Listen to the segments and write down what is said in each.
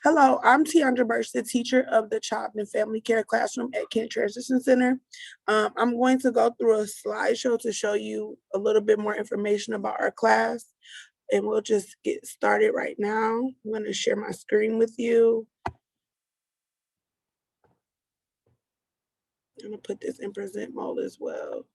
Hello, I'm Tiandra Birch, the teacher of the Child and Family Care classroom at Kent Transition Center. I'm going to go through a slideshow to show you a little bit more information about our class, and we'll just get started right now. I'm going to share my screen with you. I'm going to put this in present mode as well.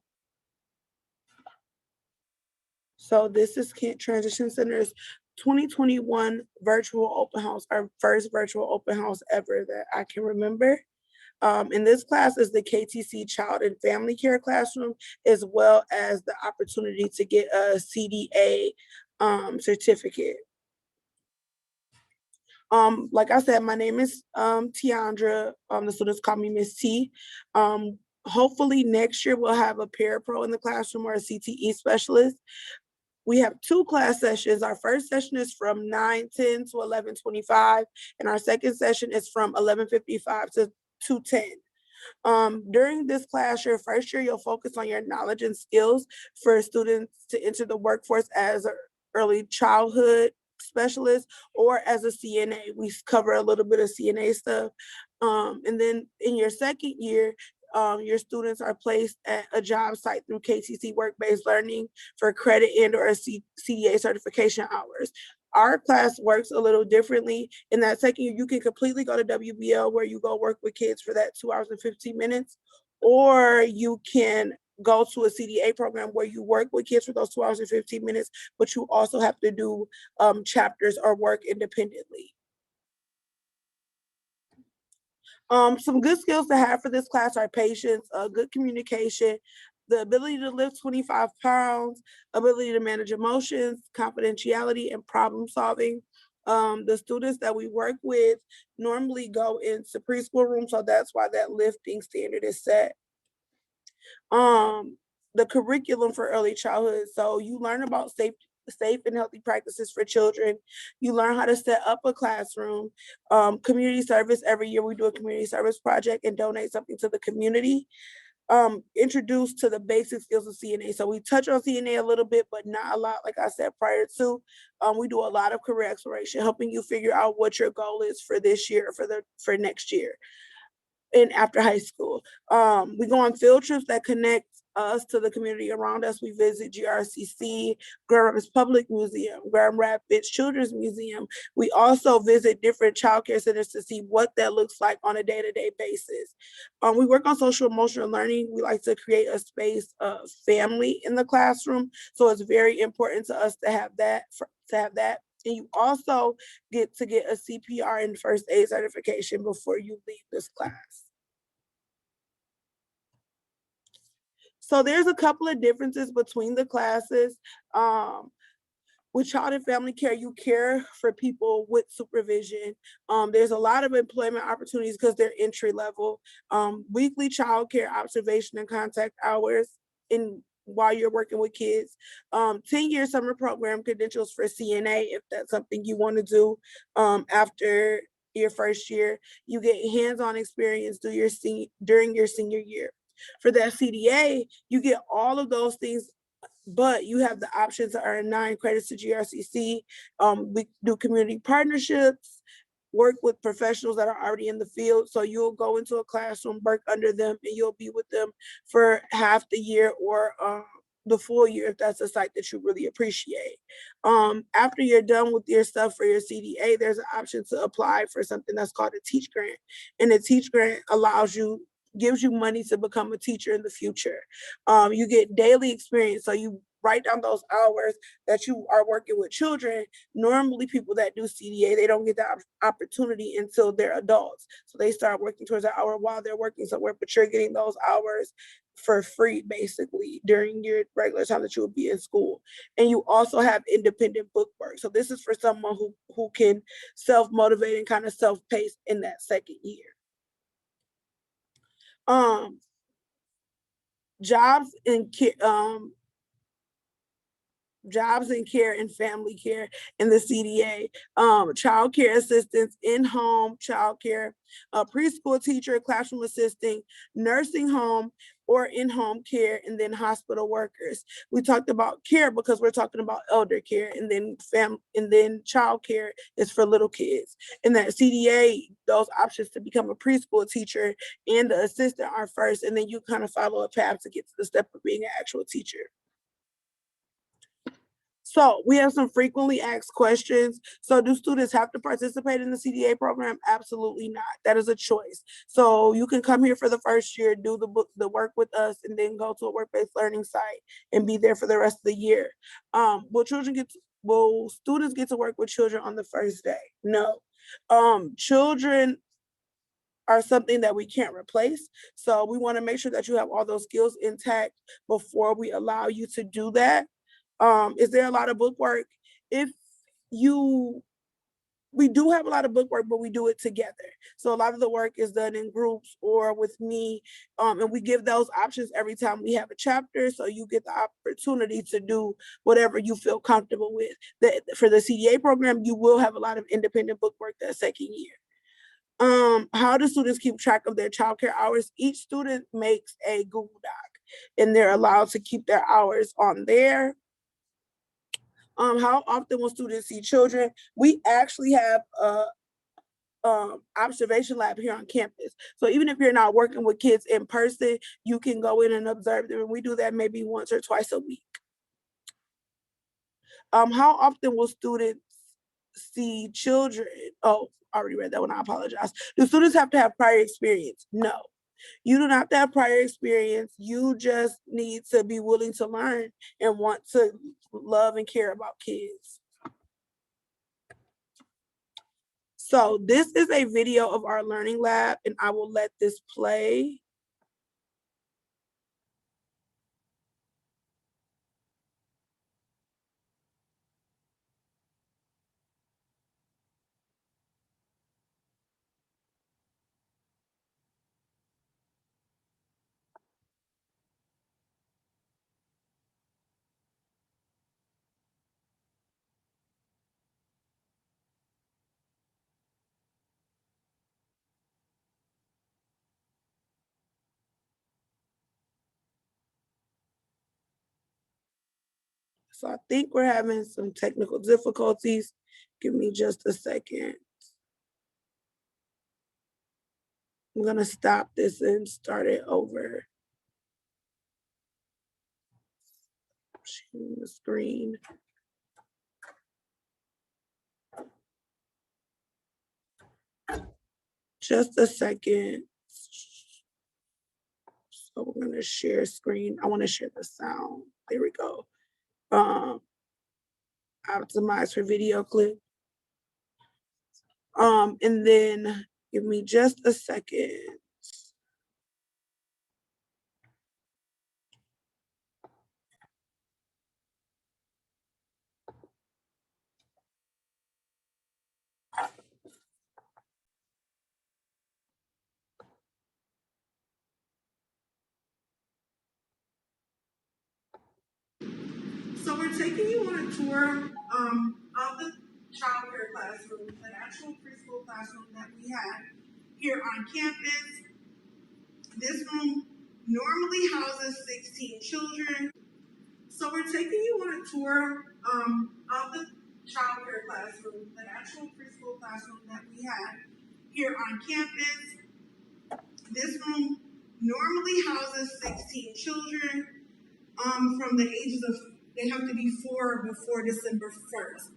So this is Kent Transition Center's 2021 virtual open house, our first virtual open house ever that I can remember. And this class is the KTC Child and Family Care classroom, as well as the opportunity to get a CDA certificate. Like I said, my name is Tiandra. The students call me Miss T. Hopefully next year we'll have a parapro in the classroom or a CTE specialist. We have two class sessions. Our first session is from 9:10 to 11:25, and our second session is from 11:55 to 2:10. During this class, your first year, you'll focus on your knowledge and skills for students to enter the workforce as an early childhood specialist or as a CNA. We cover a little bit of CNA stuff. And then in your second year, your students are placed at a job site through KTC work-based learning for credit and or CDA certification hours. Our class works a little differently. In that second year, you can completely go to WBL where you go work with kids for that 2 hours and 15 minutes, or you can go to a CDA program where you work with kids for those 2 hours and 15 minutes, but you also have to do chapters or work independently. Some good skills to have for this class are patience, good communication, the ability to lift 25 pounds, ability to manage emotions, confidentiality, and problem solving. The students that we work with normally go into preschool room, so that's why that lifting standard is set. The curriculum for early childhood. So you learn about safe and healthy practices for children. You learn how to set up a classroom. Community service, every year we do a community service project and donate something to the community. Introduced to the basic skills of CNA. So we touch on CNA a little bit, but not a lot, like I said prior to. We do a lot of career exploration, helping you figure out what your goal is for this year, for next year and after high school. We go on field trips that connect us to the community around us. We visit GRCC, Grand Rapids Public Museum, Grand Rapids Children's Museum. We also visit different childcare centers to see what that looks like on a day-to-day basis. We work on social emotional learning. We like to create a space of family in the classroom. So it's very important to us to have that. And you also get a CPR and first aid certification before you leave this class. So there's a couple of differences between the classes. With child and family care, you care for people with supervision. There's a lot of employment opportunities because they're entry level. Weekly child care observation and contact hours while you're working with kids. 10-year summer program credentials for CNA if that's something you want to do after your first year. You get hands-on experience during your senior year. For that CDA, you get all of those things, but you have the option to earn 9 credits to GRCC. We do community partnerships, work with professionals that are already in the field. So you'll go into a classroom, work under them, and you'll be with them for half the year or the full year if that's a site that you really appreciate. After you're done with your stuff for your CDA, there's an option to apply for something that's called a Teach Grant. And the Teach Grant gives you money to become a teacher in the future. You get daily experience. So you write down those hours that you are working with children. Normally people that do CDA, they don't get that opportunity until they're adults. So they start working towards an hour while they're working somewhere, but you're getting those hours for free basically during your regular time that you would be in school. And you also have independent book work. So this is for someone who can self-motivate and kind of self-pace in that second year. Jobs and jobs in care and family care in the CDA, child care assistants, in-home child care, preschool teacher, classroom assistant, nursing home or in-home care, and then hospital workers. We talked about care because we're talking about elder care, and then and then child care is for little kids. In that CDA, those options to become a preschool teacher and the assistant are first, and then you kind of follow a path to get to the step of being an actual teacher. So we have some frequently asked questions. So do students have to participate in the CDA program? Absolutely not. That is a choice. So you can come here for the first year, do the work with us, and then go to a work-based learning site and be there for the rest of the year. Will students get to work with children on the first day? No. Children are something that we can't replace. So we want to make sure that you have all those skills intact before we allow you to do that. Is there a lot of book work? If you We do have a lot of book work, but we do it together. So a lot of the work is done in groups or with me. And we give those options every time we have a chapter. So you get the opportunity to do whatever you feel comfortable with. For the CDA program, you will have a lot of independent book work that second year. How do students keep track of their childcare hours? Each student makes a Google Doc and they're allowed to keep their hours on there. How often will students see children? We actually have a observation lab here on campus. So even if you're not working with kids in person, you can go in and observe them. And we do that maybe once or twice a week. How often will students see children? Oh, I already read that one. I apologize. Do students have to have prior experience? No. You do not have to have prior experience. You just need to be willing to learn and want to love and care about kids. So this is a video of our learning lab, and I will let this play. So I think we're having some technical difficulties. Give me just a second. I'm gonna stop this and start it over. Sharing the screen. Just a second. So we're gonna share screen. I wanna share the sound. There we go. Um, Optimize for video clip. And then give me just a second. So we're taking you on a tour of the child care classroom, the actual preschool classroom that we have here on campus. This room normally houses 16 children. So we're taking you on a tour of the child care classroom, the actual preschool classroom that we have here on campus. This room normally houses 16 children from the ages of, they have to be 4 before December 1st.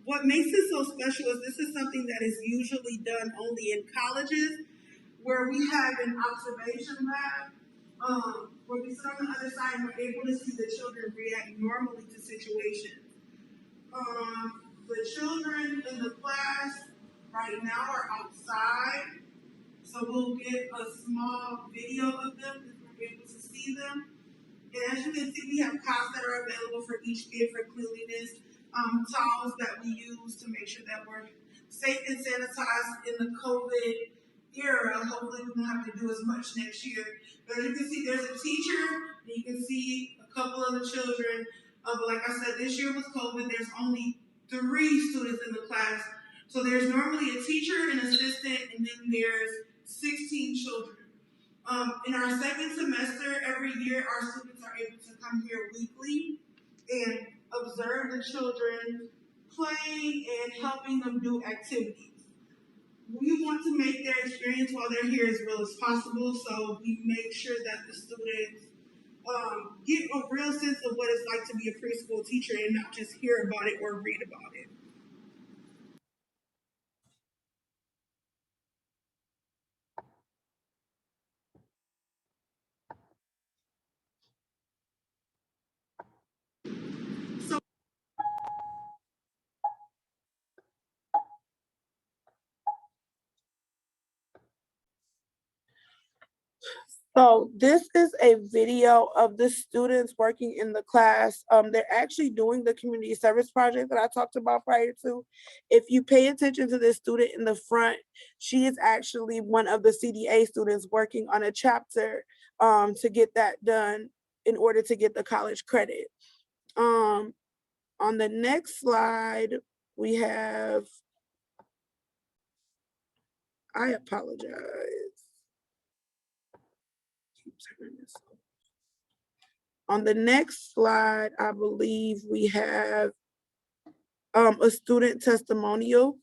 What makes it so special is this is something that is usually done only in colleges, where we have an observation lab, where we sit on the other side and we're able to see the children react normally to situations. The children in the class right now are outside, so we'll get a small video of them if we're able to see them. And as you can see, we have cots that are available for each kid for cleanliness, towels that we use to make sure that we're safe and sanitized in the COVID era. Hopefully we won't have to do as much next year. But as you can see, there's a teacher, and you can see a couple of the children But like I said, this year with COVID, there's only 3 students in the class. So there's normally a teacher, an assistant, and then there's 16 children. In our second semester, every year, our students are able to come here weekly and observe the children playing and helping them do activities. We want to make their experience while they're here as real as possible, so we make sure that the students get a real sense of what it's like to be a preschool teacher and not just hear about it or read about it. So So this is a video of the students working in the class. They're actually doing the community service project that I talked about prior to. If you pay attention to this student in the front, she is actually one of the CDA students working on a chapter to get that done in order to get the college credit. On the next slide, we have, I apologize. Keep turning this off. On the next slide, I believe we have a student testimonial.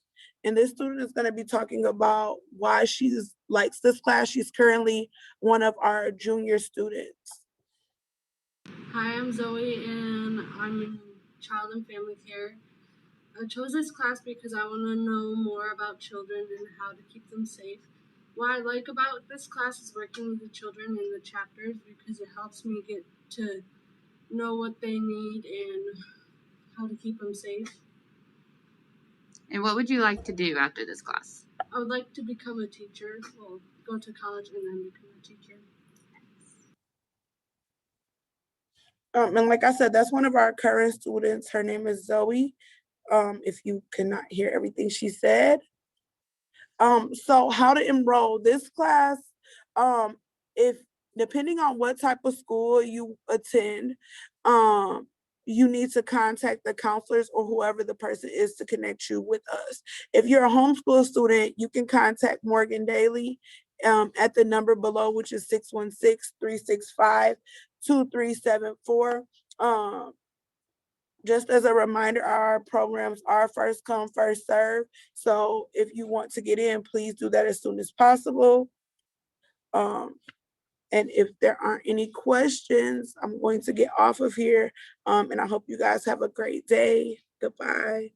And this student is going to be talking about why she likes this class. She's currently one of our junior students. Hi, I'm Zoe, and I'm in child and family care. I chose this class because I want to know more about children and how to keep them safe. What I like about this class is working with the children in the chapters because it helps me get to know what they need and how to keep them safe. And what would you like to do after this class? I would like to become a teacher, well, go to college and then become a teacher. And like I said, that's one of our current students. Her name is Zoe. If you cannot hear everything she said. So how to enroll this class, if depending on what type of school you attend, you need to contact the counselors or whoever the person is to connect you with us. If you're a homeschool student, you can contact Morgan Daly at the number below, which is 616-365-2374. Just as a reminder, our programs are first come, first serve. So if you want to get in, please do that as soon as possible. And if there aren't any questions, I'm going to get off of here. And I hope you guys have a great day. Goodbye.